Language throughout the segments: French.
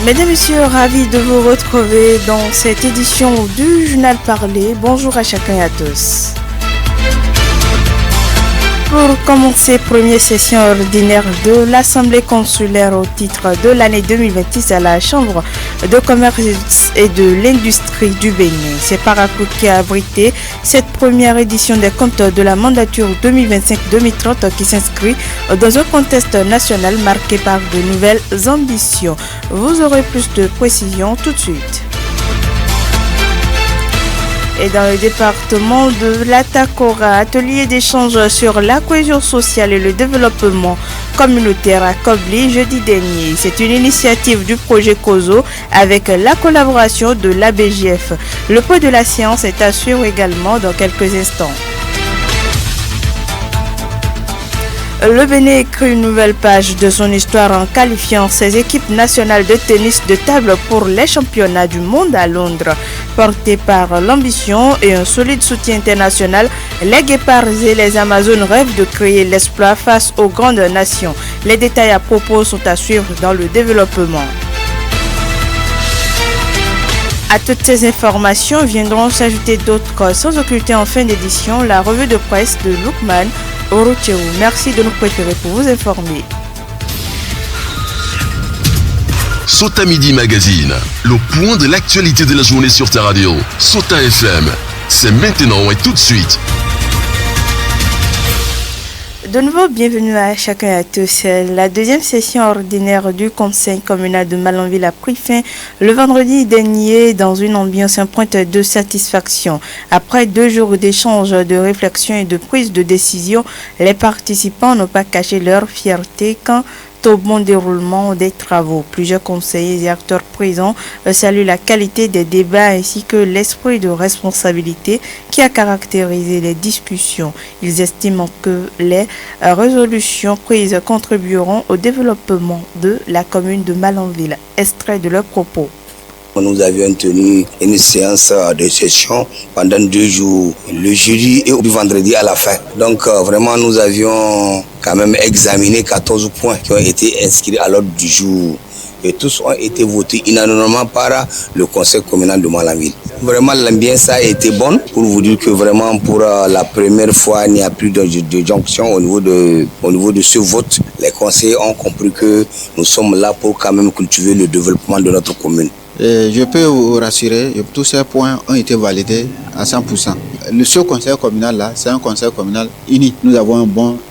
Mesdames et messieurs, ravi de vous retrouver dans cette édition du Journal Parlé. Bonjour à chacun et à tous. Pour commencer, première session ordinaire de l'Assemblée consulaire au titre de l'année 2026 à la Chambre de commerce et de l'industrie du Bénin. C'est Parakou qui a abrité cette première édition des comptes de la mandature 2025-2030 qui s'inscrit dans un contexte national marqué par de nouvelles ambitions. Vous aurez plus de précisions tout de suite. Et dans le département de l'Atakora, atelier d'échange sur la cohésion sociale et le développement communautaire à Kobli jeudi dernier. C'est une initiative du projet COSO avec la collaboration de l'ABGF. Le point de la séance est à suivre également dans quelques instants. Le Bénin écrit une nouvelle page de son histoire en qualifiant ses équipes nationales de tennis de table pour les championnats du monde à Londres. Portés par l'ambition et un solide soutien international, les Guépards et les Amazones rêvent de créer l'exploit face aux grandes nations. Les détails à propos sont à suivre dans le développement. À toutes ces informations viendront s'ajouter d'autres sans occulter en fin d'édition la revue de presse de Lukman Orocheo. Merci de nous préférer pour vous informer. Sota Midi Magazine, le point de l'actualité de la journée sur ta radio. Sota FM, c'est maintenant et tout de suite. De nouveau, bienvenue à chacun et à tous. La deuxième session ordinaire du Conseil communal de Malanville a pris fin le vendredi dernier dans une ambiance en pointe de satisfaction. Après 2 jours d'échanges, de réflexion et de prise de décision, les participants n'ont pas caché leur fierté quant au bon déroulement des travaux. Plusieurs conseillers et acteurs présents saluent la qualité des débats ainsi que l'esprit de responsabilité qui a caractérisé les discussions. Ils estiment que les résolutions prises contribueront au développement de la commune de Malanville. Extrait de leurs propos. Nous avions tenu une séance de session pendant 2 jours, le jeudi et le vendredi à la fin. Donc vraiment nous avions quand même examiné 14 points qui ont été inscrits à l'ordre du jour. Et tous ont été votés unanimement par le conseil communal de Malanville. Vraiment l'ambiance a été bonne pour vous dire que vraiment pour la première fois il n'y a plus de jonction au niveau de ce vote. Les conseillers ont compris que nous sommes là pour quand même cultiver le développement de notre commune. Et je peux vous rassurer, tous ces points ont été validés à 100%. Ce conseil communal là, c'est un conseil communal uni. Nous avons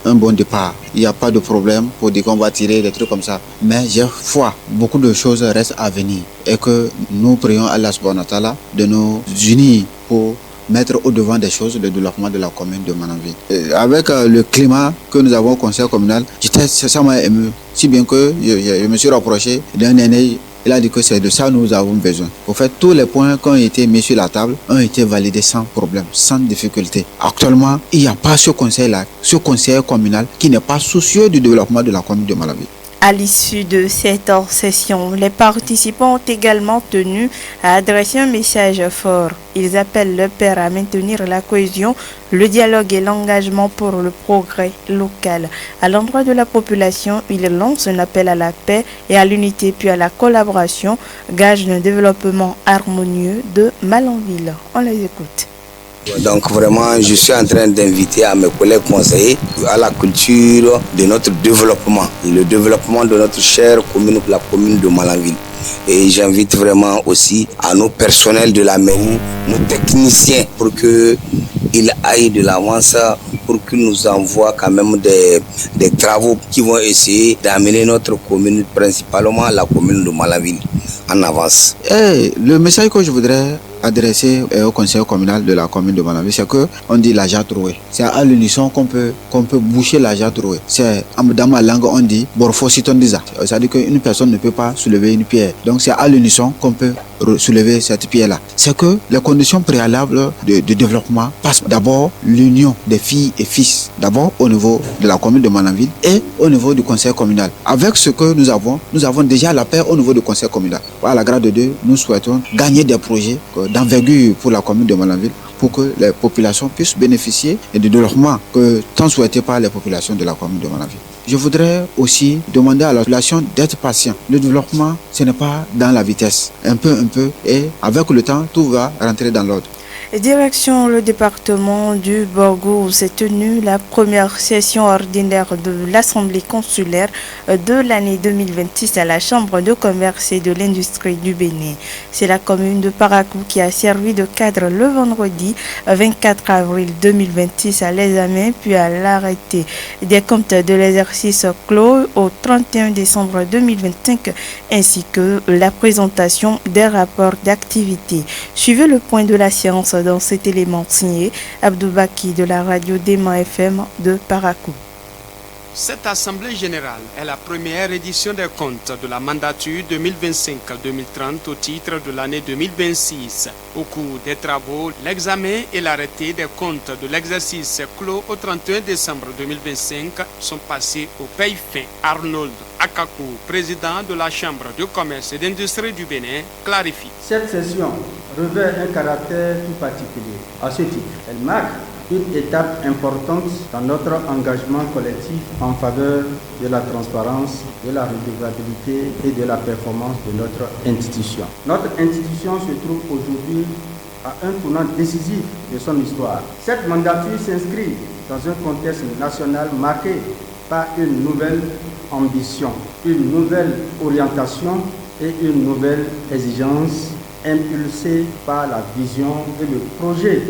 un bon départ. Il n'y a pas de problème pour dire qu'on va tirer des trucs comme ça. Mais j'ai foi, beaucoup de choses restent à venir. Et que nous prions Allah subhanahu wa ta'ala de nous unir pour mettre au devant des choses le développement de la commune de Malanville. Avec le climat que nous avons au conseil communal, ça m'a ému. Si bien que je me suis rapproché d'un aîné. Il a dit que c'est de ça que nous avons besoin. Au fait, tous les points qui ont été mis sur la table ont été validés sans problème, sans difficulté. Actuellement, il n'y a pas ce conseil-là, ce conseil communal qui n'est pas soucieux du développement de la commune de Malanville. À l'issue de cette hors-session, les participants ont également tenu à adresser un message fort. Ils appellent le père à maintenir la cohésion, le dialogue et l'engagement pour le progrès local. À l'endroit de la population, ils lancent un appel à la paix et à l'unité puis à la collaboration, gage d'un développement harmonieux de Malanville. On les écoute. Donc vraiment, je suis en train d'inviter à mes collègues conseillers à la culture de notre développement, le développement de notre chère commune, la commune de Malanville. Et j'invite vraiment aussi à nos personnels de la mairie, nos techniciens, pour qu'ils aillent de l'avance, pour qu'ils nous envoient quand même des travaux qui vont essayer d'amener notre commune, principalement la commune de Malanville, en avance. Le message que je voudrais adressé au conseil communal de la commune de Malanville, c'est qu'on dit l'argent troué. C'est à l'unisson qu'on peut boucher l'argent troué. C'est dans ma langue on dit borfositondiza. C'est-à-dire qu'une personne ne peut pas soulever une pierre. Donc c'est à l'unisson qu'on peut soulever cette pierre-là. C'est que les conditions préalables de développement passent d'abord l'union des filles et fils, d'abord au niveau de la commune de Malanville et au niveau du conseil communal. Avec ce que nous avons déjà la paix au niveau du conseil communal. À la grâce de Dieu, nous souhaitons gagner des projets d'envergure pour la commune de Malanville pour que les populations puissent bénéficier du développement que tant souhaité par les populations de la commune de Malanville. Je voudrais aussi demander à la population d'être patient. Le développement, ce n'est pas dans la vitesse, un peu, et avec le temps, tout va rentrer dans l'ordre. Direction le département du Borgo où s'est tenue la première session ordinaire de l'Assemblée consulaire de l'année 2026 à la Chambre de commerce et de l'industrie du Bénin. C'est la commune de Parakou qui a servi de cadre le vendredi 24 avril 2026 à l'examen puis à l'arrêté des comptes de l'exercice clos au 31 décembre 2025 ainsi que la présentation des rapports d'activité. Suivez le point de la séance dans cet élément signé Abdoubaki de la radio Dema FM de Parakou. Cette Assemblée générale est la première édition des comptes de la mandature 2025-2030 au titre de l'année 2026. Au cours des travaux, l'examen et l'arrêté des comptes de l'exercice clos au 31 décembre 2025 sont passés au paye fin. Arnold Akakou, président de la Chambre de commerce et d'industrie du Bénin, clarifie. Cette session revêt un caractère tout particulier. À ce titre, elle marque une étape importante dans notre engagement collectif en faveur de la transparence, de la redevabilité et de la performance de notre institution. Notre institution se trouve aujourd'hui à un tournant décisif de son histoire. Cette mandature s'inscrit dans un contexte national marqué par une nouvelle ambition, une nouvelle orientation et une nouvelle exigence impulsée par la vision et le projet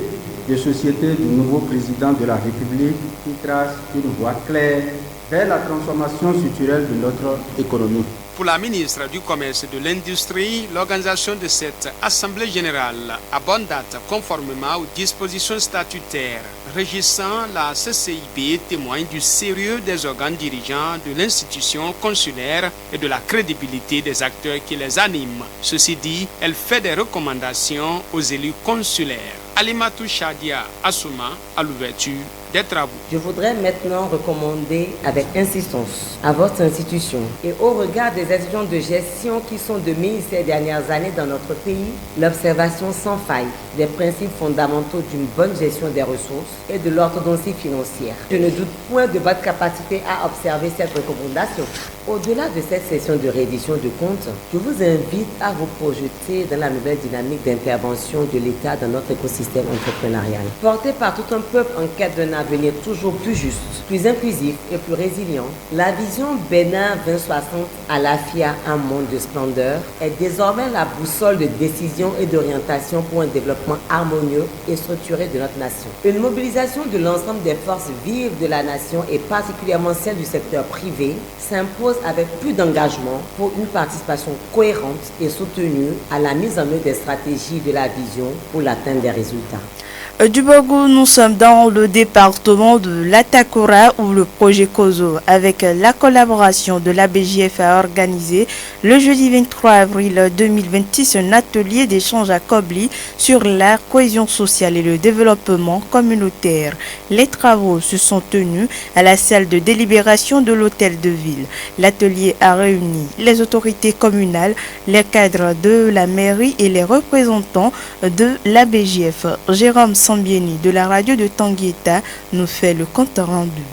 de société du nouveau président de la République qui trace une voie claire vers la transformation structurelle de notre économie. Pour la ministre du Commerce et de l'Industrie, l'organisation de cette Assemblée générale à bonne date conformément aux dispositions statutaires régissant la CCIB témoigne du sérieux des organes dirigeants de l'institution consulaire et de la crédibilité des acteurs qui les animent. Ceci dit, elle fait des recommandations aux élus consulaires. Alimatou Shadia Assouma à l'ouverture des travaux. Je voudrais maintenant recommander avec insistance à votre institution et au regard des exigences de gestion qui sont de mise ces dernières années dans notre pays, l'observation sans faille des principes fondamentaux d'une bonne gestion des ressources et de l'orthodontie financière. Je ne doute point de votre capacité à observer cette recommandation. Au-delà de cette session de réédition de comptes, je vous invite à vous projeter dans la nouvelle dynamique d'intervention de l'État dans notre écosystème entrepreneurial. Porté par tout un peuple en quête d'un avenir toujours plus juste, plus inclusif et plus résilient, la vision Bénin 2060 à la FIA, un monde de splendeur, est désormais la boussole de décision et d'orientation pour un développement harmonieux et structuré de notre nation. Une mobilisation de l'ensemble des forces vives de la nation et particulièrement celle du secteur privé s'impose avec plus d'engagement pour une participation cohérente et soutenue à la mise en œuvre des stratégies de la vision pour l'atteinte des résultats. Du Borgo, nous sommes dans le département de l'Atakura où le projet COSO, avec la collaboration de la BJF, a organisé le jeudi 23 avril 2026 un atelier d'échange à Kobli sur la cohésion sociale et le développement communautaire. Les travaux se sont tenus à la salle de délibération de l'hôtel de ville. L'atelier a réuni les autorités communales, les cadres de la mairie et les représentants de la BJF. Jérôme Sambieni de la radio de Tanguieta nous fait le compte rendu.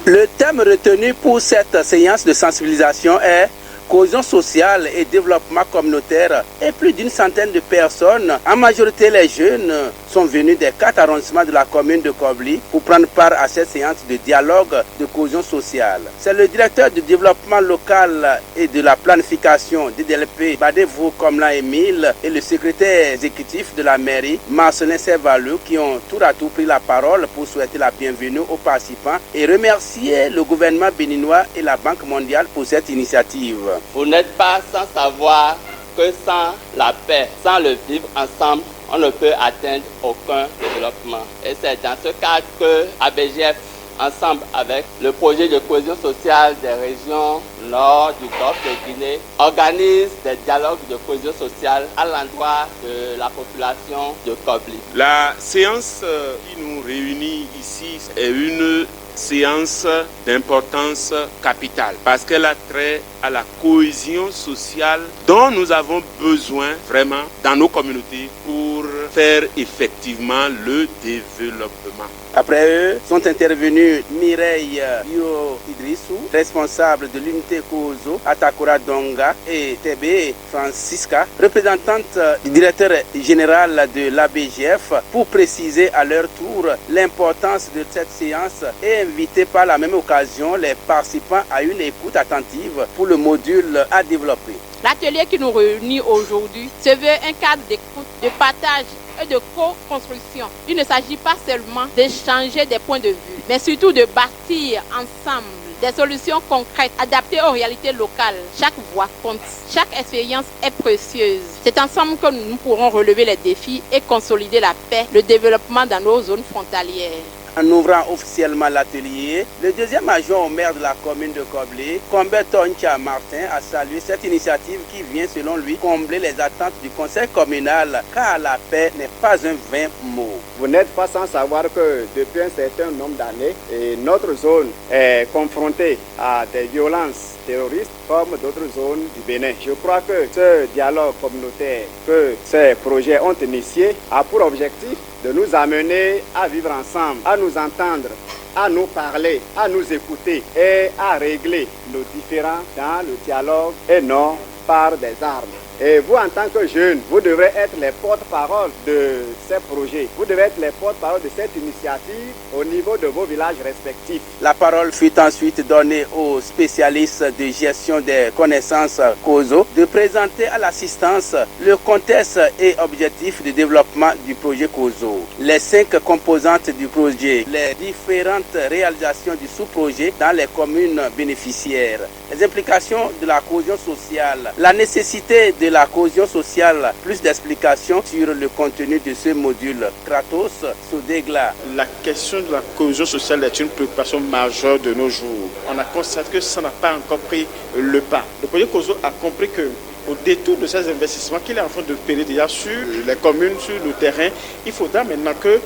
Le thème retenu pour cette séance de sensibilisation est cohésion sociale et développement communautaire, et plus d'une centaine de personnes, en majorité les jeunes, sont venus des 4 arrondissements de la commune de Kobli pour prendre part à cette séance de dialogue de cohésion sociale. C'est le directeur du développement local et de la planification DDLP, Badevou Komla Emile, et le secrétaire exécutif de la mairie, Marcelin Servalou, qui ont tour à tour pris la parole pour souhaiter la bienvenue aux participants et remercier le gouvernement béninois et la Banque mondiale pour cette initiative. Vous n'êtes pas sans savoir que sans la paix, sans le vivre ensemble, on ne peut atteindre aucun développement. Et c'est dans ce cadre que ABGF, ensemble avec le projet de cohésion sociale des régions nord du Golfe de Guinée, organise des dialogues de cohésion sociale à l'endroit de la population de Kobli. La séance qui nous réunit ici est une séance d'importance capitale parce qu'elle a trait à la cohésion sociale dont nous avons besoin vraiment dans nos communautés pour faire effectivement le développement. Après eux, sont intervenus Mireille Yo Idrissou, responsable de l'unité Kozo, Atakura Donga et Tebe Francisca, représentante du directeur général de l'ABGF, pour préciser à leur tour l'importance de cette séance et inviter par la même occasion les participants à une écoute attentive pour le module à développer. L'atelier qui nous réunit aujourd'hui se veut un cadre d'écoute, de partage et de co-construction. Il ne s'agit pas seulement d'échanger des points de vue, mais surtout de bâtir ensemble des solutions concrètes adaptées aux réalités locales. Chaque voix compte, chaque expérience est précieuse. C'est ensemble que nous pourrons relever les défis et consolider la paix, le développement dans nos zones frontalières. En ouvrant officiellement l'atelier, le deuxième adjoint au maire de la commune de Koblé, Comberto Ncha Martin, a salué cette initiative qui vient, selon lui, combler les attentes du conseil communal, car la paix n'est pas un vain mot. Vous n'êtes pas sans savoir que depuis un certain nombre d'années, notre zone est confrontée à des violences terroristes comme d'autres zones du Bénin. Je crois que ce dialogue communautaire que ces projets ont initié a pour objectif de nous amener à vivre ensemble, à nous entendre, à nous parler, à nous écouter et à régler nos différends dans le dialogue et non par des armes. Et vous, en tant que jeunes, vous devrez être les porte-parole de ces projets. Vous devez être les porte-parole de cette initiative au niveau de vos villages respectifs. La parole fut ensuite donnée aux spécialistes de gestion des connaissances COSO de présenter à l'assistance le contexte et objectifs de développement du projet COSO, les 5 composantes du projet, les différentes réalisations du sous-projet dans les communes bénéficiaires, les implications de la cohésion sociale, la nécessité de la cohésion sociale, plus d'explications sur le contenu de ce module. Kratos Sodegla. La question de la cohésion sociale est une préoccupation majeure de nos jours. On a constaté que ça n'a pas encore pris le pas. Le projet COSO a compris que au détour de ces investissements qu'il est en train de payer déjà sur les communes, sur le terrain, il faudra maintenant que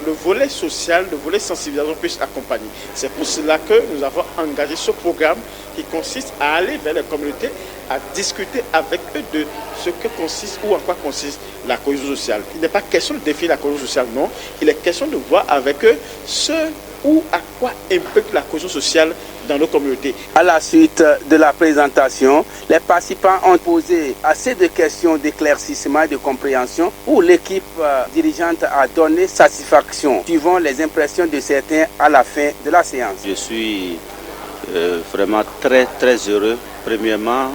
le volet social, le volet sensibilisation puisse accompagner. C'est pour cela que nous avons engagé ce programme qui consiste à aller vers les communautés, à discuter avec eux de ce que consiste ou en quoi consiste la cohésion sociale. Il n'est pas question de défier la cohésion sociale, non. Il est question de voir avec eux ce ou à quoi implique la cohésion sociale dans nos communautés. À la suite de la présentation, les participants ont posé assez de questions d'éclaircissement et de compréhension où l'équipe dirigeante a donné satisfaction, suivant les impressions de certains à la fin de la séance. Je suis vraiment très heureux. Premièrement,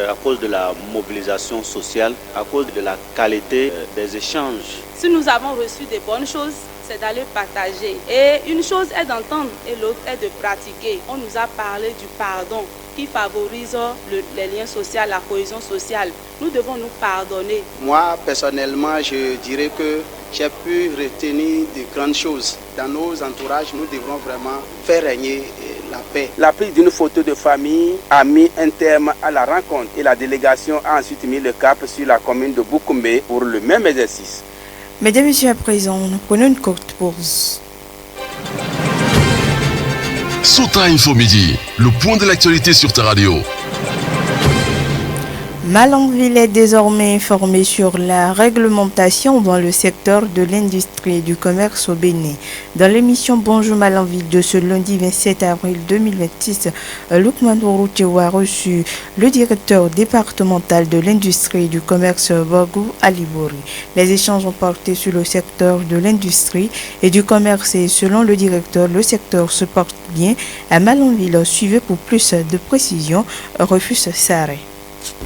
à cause de la mobilisation sociale, à cause de la qualité des échanges. Si nous avons reçu des bonnes choses, c'est d'aller partager. Et une chose est d'entendre et l'autre est de pratiquer. On nous a parlé du pardon qui favorise les liens sociaux, la cohésion sociale. Nous devons nous pardonner. Moi, personnellement, je dirais que j'ai pu retenir de grandes choses. Dans nos entourages, nous devrons vraiment faire régner la paix. La prise d'une photo de famille a mis un terme à la rencontre et la délégation a ensuite mis le cap sur la commune de Boukoumé pour le même exercice. Mesdames et messieurs, à présent, nous prenons une courte pause. Sota Info Midi, le point de l'actualité sur ta radio. Malanville est désormais informé sur la réglementation dans le secteur de l'industrie et du commerce au Bénin. Dans l'émission Bonjour Malanville de ce lundi 27 avril 2026, Lukman Routéou a reçu le directeur départemental de l'industrie et du commerce Bogou Alibouri. Les échanges ont porté sur le secteur de l'industrie et du commerce et selon le directeur, le secteur se porte bien. À Malanville, suivez pour plus de précisions, Rufus Saré.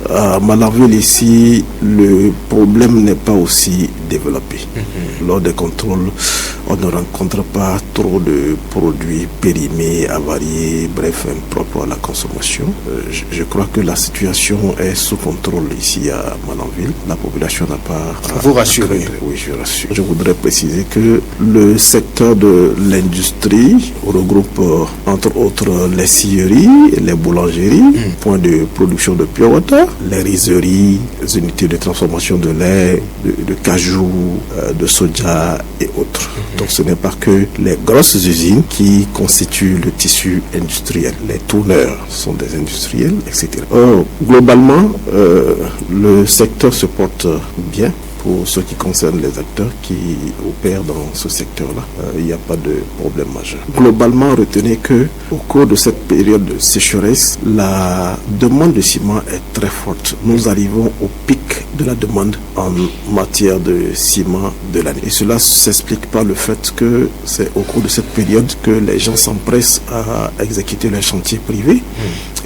À Malanville ici, le problème n'est pas aussi développé. Lors des contrôles, on ne rencontre pas trop de produits périmés, avariés, bref, impropres à la consommation. Je crois que la situation est sous contrôle ici à Malanville. La population n'a pas... Vous rassurez? Oui, je rassure. Je voudrais préciser que le secteur de l'industrie regroupe entre autres les scieries, les boulangeries, points de production de pure water, les rizeries, les unités de transformation de lait, de cajou, de soja et autres. Donc ce n'est pas que les grosses usines qui constituent le tissu industriel. Les tourneurs sont des industriels, etc. Globalement, le secteur se porte bien. pour ce qui concerne les acteurs qui opèrent dans ce secteur-là, il n'y a pas de problème majeur. Globalement, retenez que au cours de cette période de sécheresse, la demande de ciment est très forte. Nous arrivons au pic de la demande en matière de ciment de l'année. Et cela s'explique par le fait que c'est au cours de cette période que les gens s'empressent à exécuter les chantiers privés.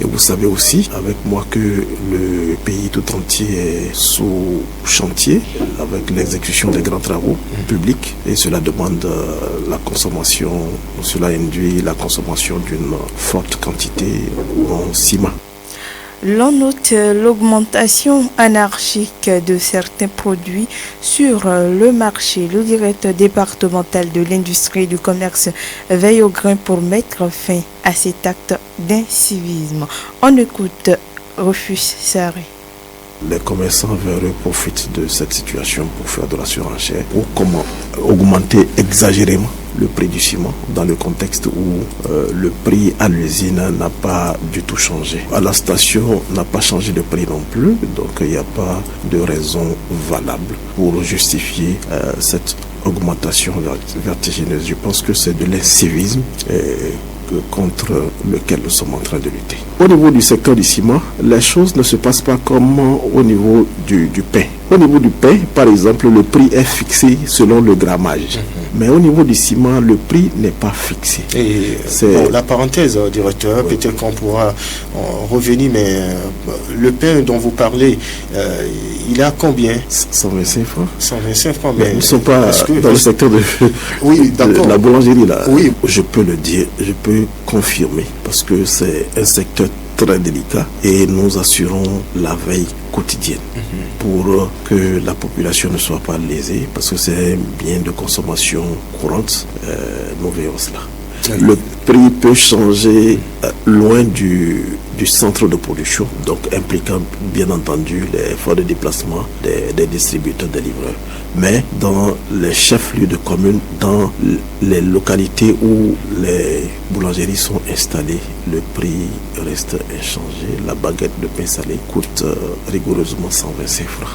Et vous savez aussi avec moi que le pays tout entier est sous chantier avec l'exécution des grands travaux publics, et cela demande la consommation, cela induit la consommation d'une forte quantité en ciment. L'on note l'augmentation anarchique de certains produits sur le marché. Le directeur départemental de l'industrie et du commerce veille au grain pour mettre fin à cet acte d'incivisme. On écoute Rufus Sarré. Les commerçants véreux profitent de cette situation pour faire de la surenchère, pour augmenter exagérément le prix du ciment dans le contexte où le prix à l'usine n'a pas du tout changé. À la station n'a pas changé de prix non plus, donc il n'y a pas de raison valable pour justifier cette augmentation vertigineuse. Je pense que c'est de l'incivisme contre lequel nous sommes en train de lutter. Au niveau du secteur du ciment, les choses ne se passent pas comme au niveau du pain. Au niveau du pain, par exemple, le prix est fixé selon le grammage. Mais au niveau du ciment, le prix n'est pas fixé. Et bon, la parenthèse, directeur, peut-être qu'on pourra revenir, mais le pain dont vous parlez, il a combien? 125 francs. 125 francs, mais nous ne sommes pas dans le secteur de, de la boulangerie là. Oui. Je peux le dire, je peux confirmer, parce que c'est un secteur très délicat et nous assurons la veille quotidienne pour que la population ne soit pas lésée, parce que c'est un bien de consommation courante. Nous veillons cela. Le prix peut changer loin du centre de production, donc impliquant bien entendu les efforts de déplacement des distributeurs, des livreurs. Mais dans les chefs-lieux de communes, dans les localités où les boulangeries sont installées, le prix reste inchangé. La baguette de pain salé coûte rigoureusement 125 francs.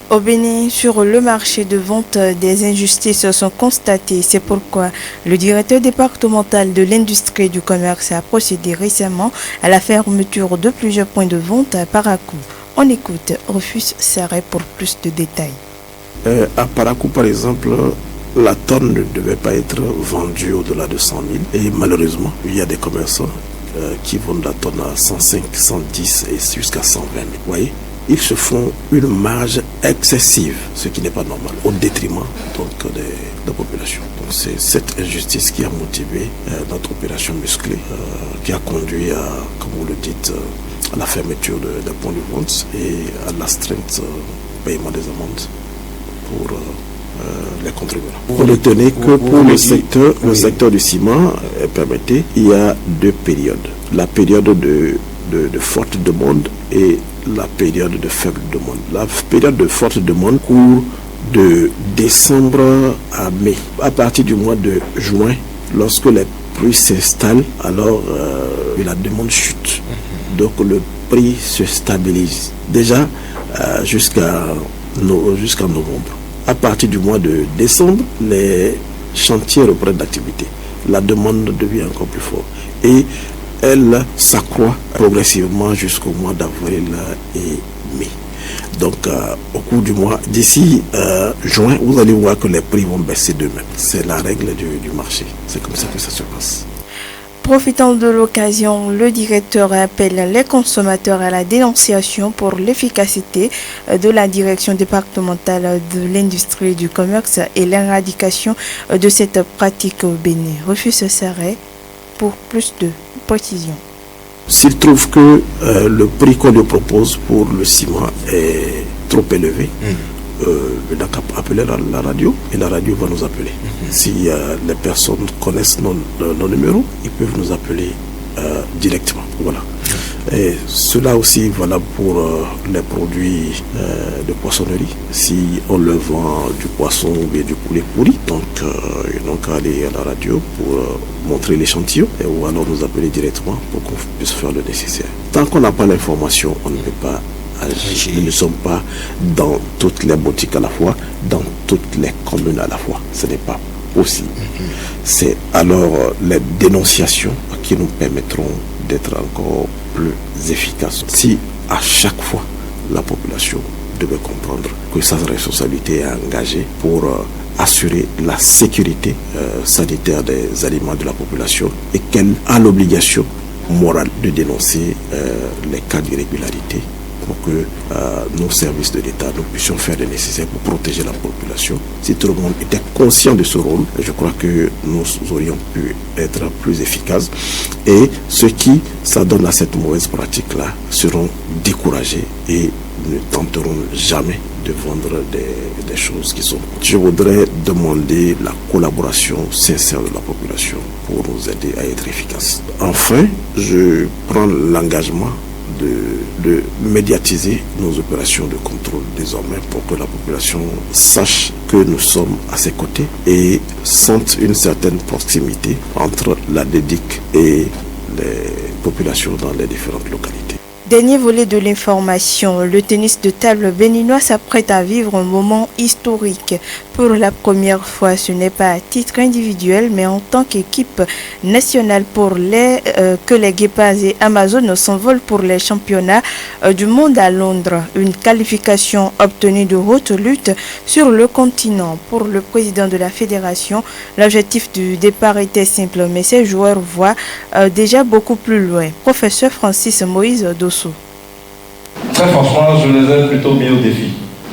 Au Bénin, sur le marché de vente, des injustices sont constatées. C'est pourquoi le directeur départemental de l'industrie et du commerce a procédé récemment à la fermeture de plusieurs points de vente à Parakou. On écoute Rufus Sarré pour plus de détails. À Parakou, par exemple, la tonne ne devait pas être vendue au-delà de 100 000. Et malheureusement, il y a des commerçants qui vendent la tonne à 105, 110 et jusqu'à 120 000. Vous voyez ? Ils se font une marge excessive, ce qui n'est pas normal, au détriment donc, de la population. Donc c'est cette injustice qui a motivé notre opération musclée, qui a conduit à, comme vous le dites, à la fermeture des points de vente et à l'astreinte paiement des amendes pour les contribuables. Vous retenez que pour le secteur du ciment, permettez, il y a deux périodes. La période de forte demande et la période de faible demande. La période de forte demande court de décembre à mai. À partir du mois de juin, lorsque les pluies s'installent, alors la demande chute. Donc le prix se stabilise. Déjà jusqu'en novembre. À partir du mois de décembre, les chantiers reprennent d'activité. La demande devient encore plus forte. Et elle s'accroît progressivement jusqu'au mois d'avril et mai. Donc, au cours du mois, d'ici juin, vous allez voir que les prix vont baisser d'eux-mêmes. C'est la règle du marché. C'est comme ça que ça se passe. Profitant de l'occasion, le directeur appelle les consommateurs à la dénonciation pour l'efficacité de la direction départementale de l'industrie et du commerce et l'éradication de cette pratique au Bénin. Rufus Sarré pour plus de précision. S'il trouve que le prix qu'on lui propose pour le ciment est trop élevé, il n'a qu'à appeler la radio et la radio va nous appeler. Si les personnes connaissent nos numéros, ils peuvent nous appeler directement. Voilà. Et cela aussi valable pour les produits de poissonnerie. Si on leur vend du poisson ou bien du poulet pourri, donc ils n'ont qu'à aller à la radio pour montrer l'échantillon ou alors nous appeler directement pour qu'on puisse faire le nécessaire. Tant qu'on n'a pas l'information, on ne peut pas Nous ne sommes pas dans toutes les boutiques à la fois, dans toutes les communes à la fois. Ce n'est pas possible. C'est alors les dénonciations qui nous permettront d'être encore plus efficaces. Si à chaque fois la population devait comprendre que sa responsabilité est engagée pour assurer la sécurité sanitaire des aliments de la population et qu'elle a l'obligation morale de dénoncer les cas d'irrégularité pour que nos services de l'État, nous puissions faire le nécessaire pour protéger la population. Si tout le monde était conscient de ce rôle, je crois que nous aurions pu être plus efficaces. Et ceux qui s'adonnent à cette mauvaise pratique-là seront découragés et ne tenteront jamais de vendre des choses qui sont... Je voudrais demander la collaboration sincère de la population pour nous aider à être efficaces. Enfin, je prends l'engagement de médiatiser nos opérations de contrôle désormais pour que la population sache que nous sommes à ses côtés et sente une certaine proximité entre la DEDIC et les populations dans les différentes localités. Dernier volet de l'information, le tennis de table béninois s'apprête à vivre un moment historique. Pour la première fois, ce n'est pas à titre individuel, mais en tant qu'équipe nationale que les Guépards et Amazones s'envolent pour les championnats du monde à Londres. Une qualification obtenue de haute lutte sur le continent. Pour le président de la fédération, l'objectif du départ était simple, mais ces joueurs voient déjà beaucoup plus loin. Professeur Francis Moïse Dosso. Très franchement, je les ai plutôt mis au défi.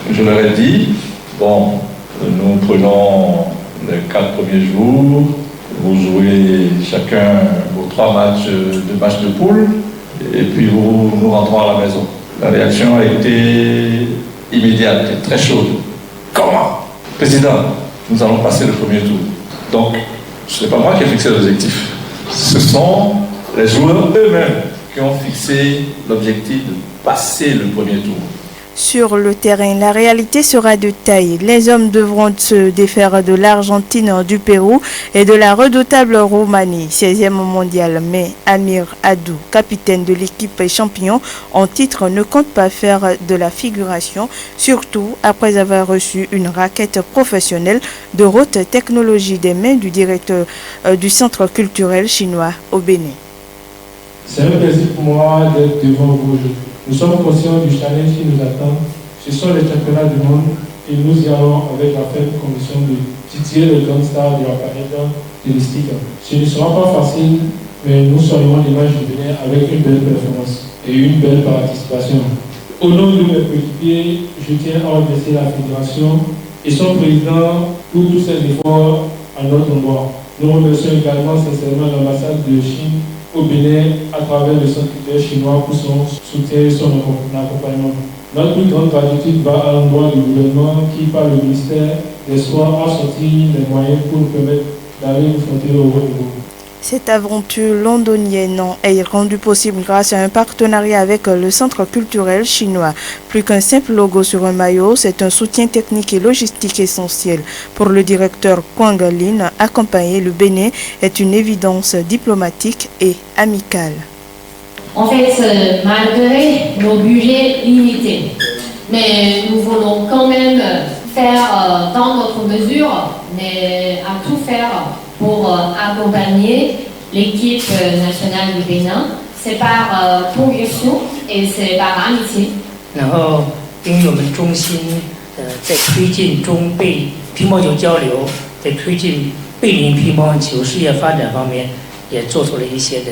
Je leur ai dit, bon, nous prenons les 4 premiers jours, vous jouez chacun vos 3 matchs de poule, et puis nous rentrons à la maison. La réaction a été immédiate et très chaude. Comment? Président, nous allons passer le premier tour. Donc, ce n'est pas moi qui ai fixé l'objectif. Ce sont les joueurs eux-mêmes qui ont fixé l'objectif de passer le premier tour. Sur le terrain, la réalité sera de taille. Les hommes devront se défaire de l'Argentine, du Pérou et de la redoutable Roumanie, 16e mondial. Mais Amir Adou, capitaine de l'équipe et champion en titre, ne compte pas faire de la figuration, surtout après avoir reçu une raquette professionnelle de haute technologie des mains du directeur du centre culturel chinois au Bénin. C'est un plaisir pour moi d'être devant vous aujourd'hui. Nous sommes conscients du challenge qui nous attend. Ce sont les championnats du monde et nous y allons avec la ferme conviction de titiller les grandes stars de la planète tennistique. Ce ne sera pas facile, mais nous serions l'image du Bénin avec une belle performance et une belle participation. Au nom de mes coéquipiers, je tiens à remercier la Fédération et son président pour tous ses efforts à notre endroit. Nous remercions également sincèrement l'ambassade de Chine au Bénin à travers le centre culturel chinois pour son soutien et son accompagnement. Notre plus grande gratitude va à l'endroit du gouvernement qui, par le ministère des Sports, a sorti les moyens pour nous permettre d'aller nous fronter au haut niveau. Cette aventure londonienne est rendue possible grâce à un partenariat avec le Centre culturel chinois. Plus qu'un simple logo sur un maillot, c'est un soutien technique et logistique essentiel. Pour le directeur Kwang Lin, accompagner le Bénin est une évidence diplomatique et amicale. En fait, malgré nos budgets limités, mais nous voulons quand même faire dans notre mesure, mais à tout faire pour accompagner l'équipe nationale du Bénin. C'est par progression et c'est par amitié. 然后，因为我们中心在推进中贝乒乓球交流，在推进贝林乒乓球事业发展方面，也做出了一些的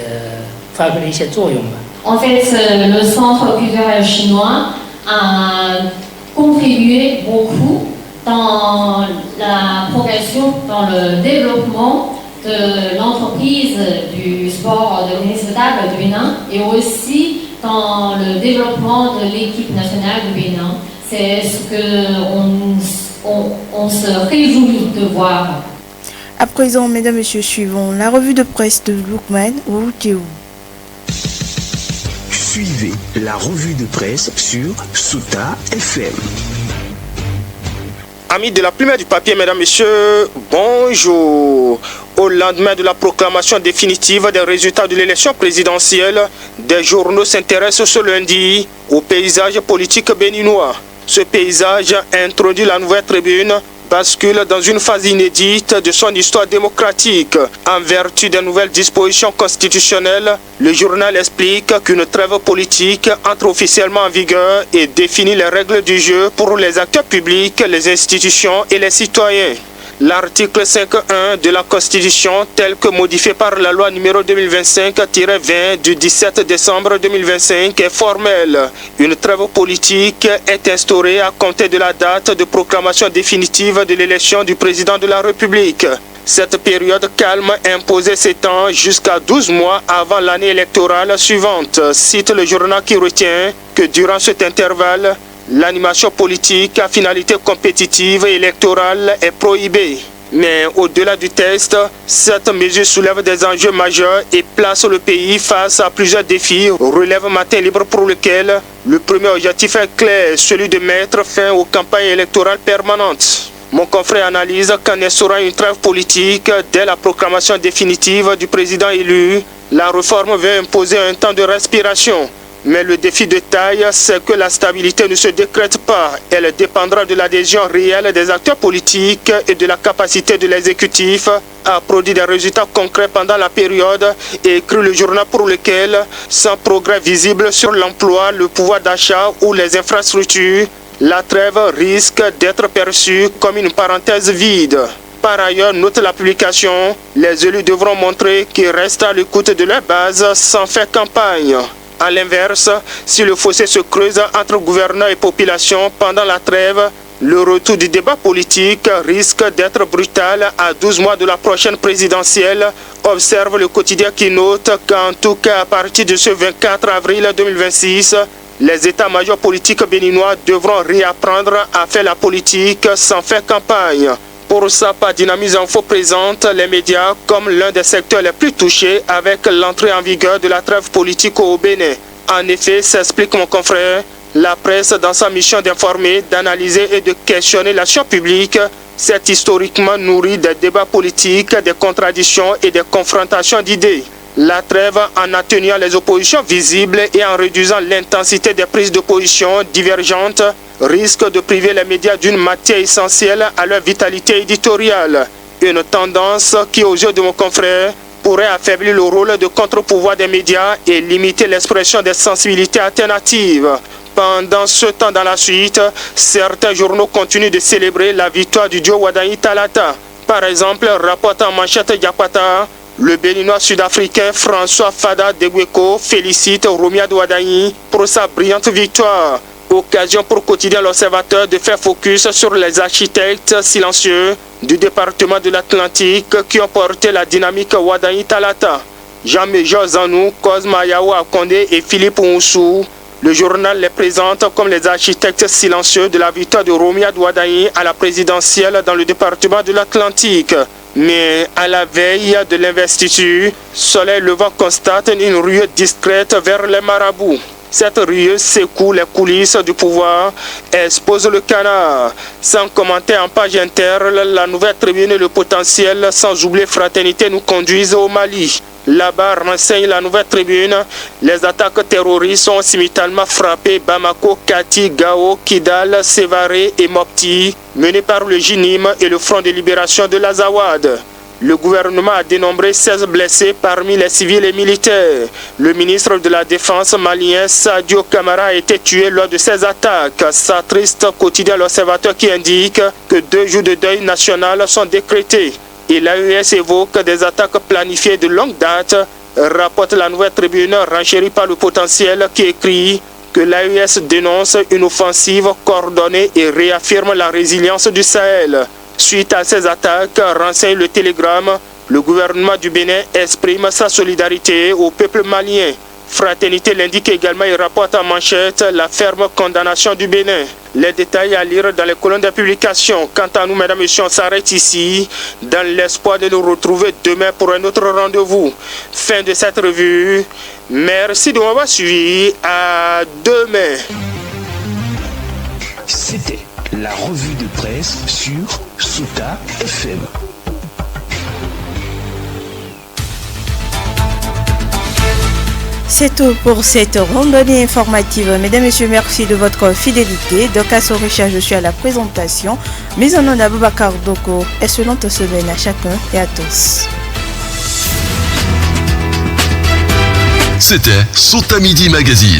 发挥了一些作用吧。En fait, le Centre culturel chinois a contribué beaucoup dans la progression, dans le développement de l'entreprise du sport de tennis de table du Bénin et aussi dans le développement de l'équipe nationale du Bénin. C'est ce qu'on se réjouit de voir. À présent, mesdames et messieurs, suivons la revue de presse de Loukman Ouroutéou. Suivez la revue de presse sur Souta FM. Amis de la plume du papier, mesdames, messieurs, bonjour. Au lendemain de la proclamation définitive des résultats de l'élection présidentielle, des journaux s'intéressent ce lundi au paysage politique béninois. Ce paysage introduit la Nouvelle Tribune bascule dans une phase inédite de son histoire démocratique. En vertu des nouvelles dispositions constitutionnelles, le journal explique qu'une trêve politique entre officiellement en vigueur et définit les règles du jeu pour les acteurs publics, les institutions et les citoyens. L'article 5.1 de la Constitution, tel que modifié par la loi numéro 2025-20 du 17 décembre 2025, est formel. Une trêve politique est instaurée à compter de la date de proclamation définitive de l'élection du président de la République. Cette période calme imposée s'étend jusqu'à 12 mois avant l'année électorale suivante. Cite le journal qui retient que durant cet intervalle, l'animation politique à finalité compétitive et électorale est prohibée. Mais au-delà du texte, cette mesure soulève des enjeux majeurs et place le pays face à plusieurs défis, relève Matin Libre pour lequel le premier objectif est clair, celui de mettre fin aux campagnes électorales permanentes. Mon confrère analyse qu'en instaurant une trêve politique dès la proclamation définitive du président élu, la réforme veut imposer un temps de respiration. Mais le défi de taille, c'est que la stabilité ne se décrète pas. Elle dépendra de l'adhésion réelle des acteurs politiques et de la capacité de l'exécutif à produire des résultats concrets pendant la période, écrit le journal pour lequel, sans progrès visible sur l'emploi, le pouvoir d'achat ou les infrastructures, la trêve risque d'être perçue comme une parenthèse vide. Par ailleurs, note la publication, les élus devront montrer qu'ils restent à l'écoute de leur base sans faire campagne. A l'inverse, si le fossé se creuse entre gouvernants et population pendant la trêve, le retour du débat politique risque d'être brutal à 12 mois de la prochaine présidentielle, observe le quotidien qui note qu'en tout cas à partir de ce 24 avril 2026, les états-majors politiques béninois devront réapprendre à faire la politique sans faire campagne. Pour ça, Dynamisme Info présente les médias comme l'un des secteurs les plus touchés avec l'entrée en vigueur de la trêve politique au Bénin. En effet, s'explique mon confrère, la presse dans sa mission d'informer, d'analyser et de questionner l'action publique s'est historiquement nourrie des débats politiques, des contradictions et des confrontations d'idées. La trêve, en atténuant les oppositions visibles et en réduisant l'intensité des prises de position divergentes, risque de priver les médias d'une matière essentielle à leur vitalité éditoriale. Une tendance qui, aux yeux de mon confrère, pourrait affaiblir le rôle de contre-pouvoir des médias et limiter l'expression des sensibilités alternatives. Pendant ce temps, dans la suite, certains journaux continuent de célébrer la victoire du duo Wadayi Talata. Par exemple, rapporte en manchette Diakwata, le béninois sud-africain François Fada Degweko félicite Romia Wadayi pour sa brillante victoire. Occasion pour Quotidien L'Observateur de faire focus sur les architectes silencieux du département de l'Atlantique qui ont porté la dynamique Wadayi Talata. Jean-Major Zanou, Cosma Yao Akonde et Philippe Oussou. Le journal les présente comme les architectes silencieux de la victoire de Romia Wadayi à la présidentielle dans le département de l'Atlantique. Mais à la veille de l'investiture, Soleil Levant constate une ruée discrète vers les marabouts. Cette ruée secoue les coulisses du pouvoir, expose le canard. Sans commenter en page interne, la Nouvelle Tribune et le potentiel, sans oublier Fraternité, nous conduisent au Mali. Là-bas, renseigne la Nouvelle Tribune, les attaques terroristes ont simultanément frappé Bamako, Kati, Gao, Kidal, Sévaré et Mopti, menées par le JNIM et le Front de libération de l'Azawad. Le gouvernement a dénombré 16 blessés parmi les civils et militaires. Le ministre de la Défense malien Sadio Camara a été tué lors de ces attaques. Sa triste quotidien L'Observateur qui indique que 2 jours de deuil national sont décrétés. Et l'AES évoque des attaques planifiées de longue date, rapporte la Nouvelle Tribune renchérie par le potentiel qui écrit que l'AES dénonce une offensive coordonnée et réaffirme la résilience du Sahel. Suite à ces attaques, renseigne le Télégramme, le gouvernement du Bénin exprime sa solidarité au peuple malien. Fraternité l'indique également et rapporte en manchette la ferme condamnation du Bénin. Les détails à lire dans les colonnes de publication. Quant à nous, mesdames et messieurs, on s'arrête ici dans l'espoir de nous retrouver demain pour un autre rendez-vous. Fin de cette revue. Merci de m'avoir suivi. À demain. C'était la revue de presse sur Souta FM. C'est tout pour cette randonnée informative. Mesdames, Messieurs, merci de votre fidélité. Dokas Orisha, je suis à la présentation. Mise en onde Aboubakar Doko. Excellente semaine à chacun et à tous. C'était Sota Midi Magazine.